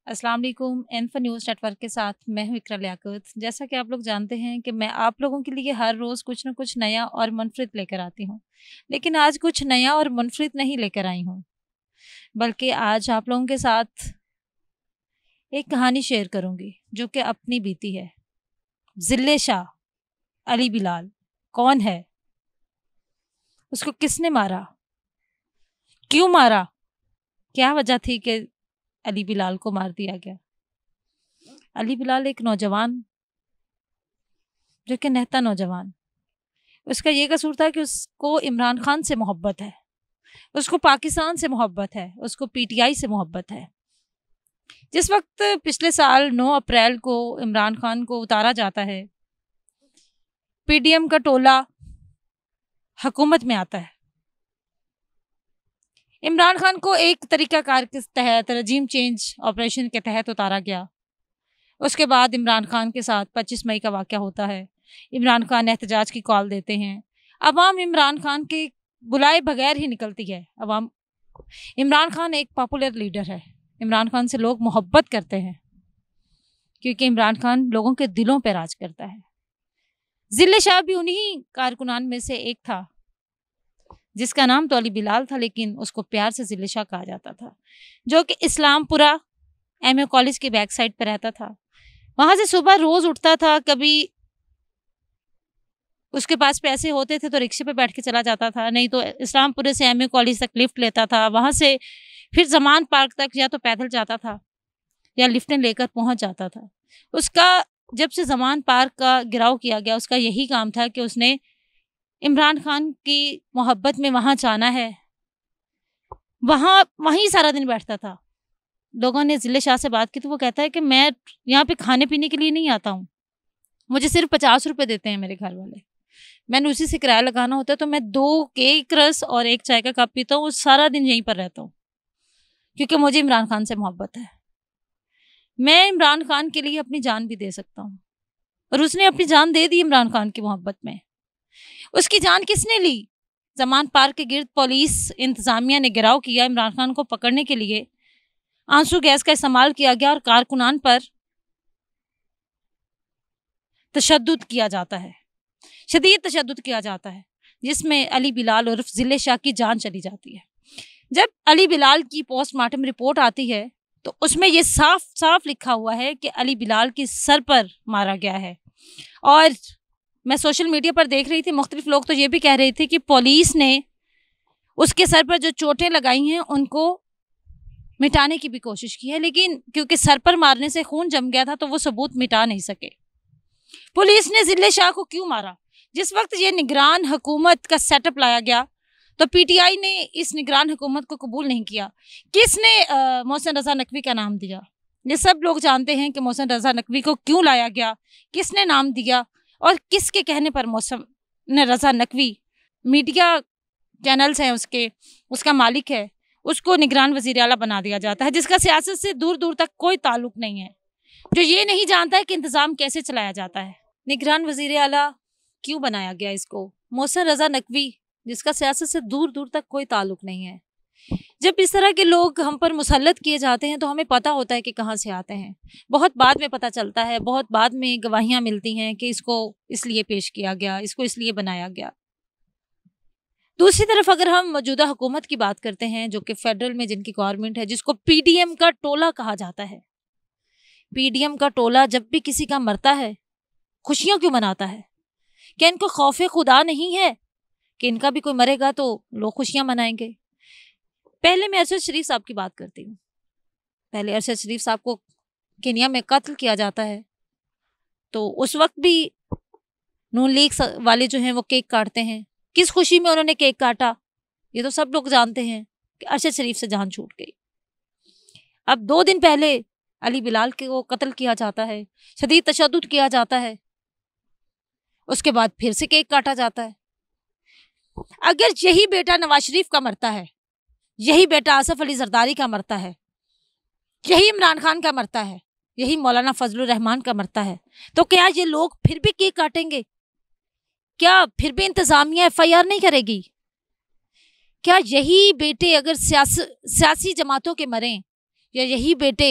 अस्सलाम वालेकुम। Info news network के साथ मैं हूँ इकरा लियाकत। जैसा कि आप लोग जानते हैं कि मैं आप लोगों के लिए हर रोज़ कुछ न कुछ नया और मुनफरिद लेकर आती हूँ, लेकिन आज कुछ नया और मुनफरिद नहीं लेकर आई हूँ, बल्कि आज आप लोगों के साथ एक कहानी शेयर करूँगी जो कि अपनी बीती है। ज़िले शाह अली बिलाल कौन है, उसको किसने मारा, क्यों मारा, क्या वजह थी कि अली बिलाल को मार दिया गया। अली बिलाल एक नौजवान, जो कि नहता नौजवान, उसका ये कसूर था कि उसको इमरान खान से मोहब्बत है, उसको पाकिस्तान से मोहब्बत है, उसको पीटीआई से मोहब्बत है। जिस वक्त पिछले साल 9 अप्रैल को इमरान खान को उतारा जाता है, पीडीएम का टोला हुकूमत में आता है। इमरान खान को एक तरीकाकार के तहत रजीम चेंज ऑपरेशन के तहत उतारा गया। उसके बाद इमरान खान के साथ 25 मई का वाक़या होता है। इमरान खान एहतजाज की कॉल देते हैं। अवाम इमरान खान के बुलाए बगैर ही निकलती है। अवाम, इमरान खान एक पॉपुलर लीडर है। इमरान खान से लोग मोहब्बत करते हैं क्योंकि इमरान खान लोगों के दिलों पर राज करता है। ज़िले शाह भी उन्हीं कारकुनान में से एक था जिसका नाम तो अली बिलाल था, लेकिन उसको प्यार से ज़िले शाह कहा जाता था, जो कि इस्लामपुरा एमए कॉलेज के बैक साइड पर रहता था। वहाँ से सुबह रोज़ उठता था, कभी उसके पास पैसे होते थे तो रिक्शे पे बैठ के चला जाता था, नहीं तो इस्लामपुरे से एमए कॉलेज तक लिफ्ट लेता था। वहाँ से फिर ज़मान पार्क तक या तो पैदल जाता था या लिफ्टें लेकर पहुँच जाता था। उसका जब से ज़मान पार्क का गिराव किया गया, उसका यही काम था कि उसने इमरान खान की मोहब्बत में वहाँ जाना है, वहीं सारा दिन बैठता था। लोगों ने ज़िले शाह से बात की तो वो कहता है कि मैं यहाँ पे खाने पीने के लिए नहीं आता हूँ, मुझे सिर्फ 50 रुपये देते हैं मेरे घर वाले, मैंने उसी से किराया लगाना होता है, तो मैं 2 केक रस और 1 चाय का कप पीता हूँ, सारा दिन यहीं पर रहता हूँ क्योंकि मुझे इमरान खान से मोहब्बत है। मैं इमरान खान के लिए अपनी जान भी दे सकता हूँ, और उसने अपनी जान दे दी इमरान खान की मोहब्बत में। उसकी जान किसने ली? ज़मान पार्क के गिर्द पुलिस इंतज़ामिया ने घेराव किया। इमरान खान को पकड़ने के लिए आंसू गैस का इस्तेमाल किया गया और कारकुनान पर तशद्दुद किया जाता है, शदीद तशद्दुद किया जाता है, जिसमें अली बिलाल उर्फ ज़िले शाह की जान चली जाती है। जब अली बिलाल की पोस्टमार्टम रिपोर्ट आती है तो उसमें ये साफ साफ लिखा हुआ है कि अली बिलाल की सर पर मारा गया है। और मैं सोशल मीडिया पर देख रही थी, मुख्तलिफ लोग तो ये भी कह रहे थे कि पुलिस ने उसके सर पर जो चोटें लगाई हैं उनको मिटाने की भी कोशिश की है, लेकिन क्योंकि सर पर मारने से खून जम गया था तो वो सबूत मिटा नहीं सके। पुलिस ने ज़िले शाह को क्यों मारा? जिस वक्त ये निगरान हुकूमत का सेटअप लाया गया तो पीटीआई ने इस निगरान हुकूमत को कबूल नहीं किया। किसने मोहसिन रज़ा नकवी का नाम दिया? ये सब लोग जानते हैं कि मोहसिन रज़ा नकवी को क्यों लाया गया, किसने नाम दिया और किसके कहने पर मोहसिन रज़ा नकवी, मीडिया चैनल्स हैं उसका मालिक है, उसको निगरान वज़ीर आला बना दिया जाता है, जिसका सियासत से दूर दूर तक कोई ताल्लुक नहीं है, जो ये नहीं जानता है कि इंतज़ाम कैसे चलाया जाता है। निगरान वज़ीर आला क्यों बनाया गया इसको? मोहसिन रज़ा नकवी, जिसका सियासत से दूर दूर तक कोई ताल्लुक नहीं है। जब इस तरह के लोग हम पर मुसल्लत किए जाते हैं तो हमें पता होता है कि कहाँ से आते हैं। बहुत बाद में पता चलता है, बहुत बाद में गवाहियाँ मिलती हैं कि इसको इसलिए पेश किया गया, इसको इसलिए बनाया गया। दूसरी तरफ अगर हम मौजूदा हुकूमत की बात करते हैं, जो कि फेडरल में जिनकी गवर्नमेंट है, जिसको पीडीएम का टोला कहा जाता है, पीडीएम का टोला जब भी किसी का मरता है खुशियाँ क्यों मनाता है? क्या इनको खौफे खुदा नहीं है कि इनका भी कोई मरेगा तो लोग खुशियाँ मनाएंगे? पहले मैं अरशद शरीफ साहब की बात करती हूँ। पहले अरशद शरीफ साहब को केन्या में कत्ल किया जाता है तो उस वक्त भी नून लीग वाले जो हैं वो केक काटते हैं। किस खुशी में उन्होंने केक काटा? ये तो सब लोग जानते हैं कि अरशद शरीफ से जान छूट गई। अब 2 दिन पहले अली बिलाल को कत्ल किया जाता है, शदीद तशद्दुद किया जाता है, उसके बाद फिर से केक काटा जाता है। अगर यही बेटा नवाज शरीफ का मरता है, यही बेटा आसिफ अली जरदारी का मरता है, यही इमरान खान का मरता है, यही मौलाना फजलुर रहमान का मरता है, तो क्या ये लोग फिर भी केक काटेंगे? क्या फिर भी इंतजामिया एफआईआर नहीं करेगी? क्या यही बेटे अगर सियासी जमातों के मरें, या यही बेटे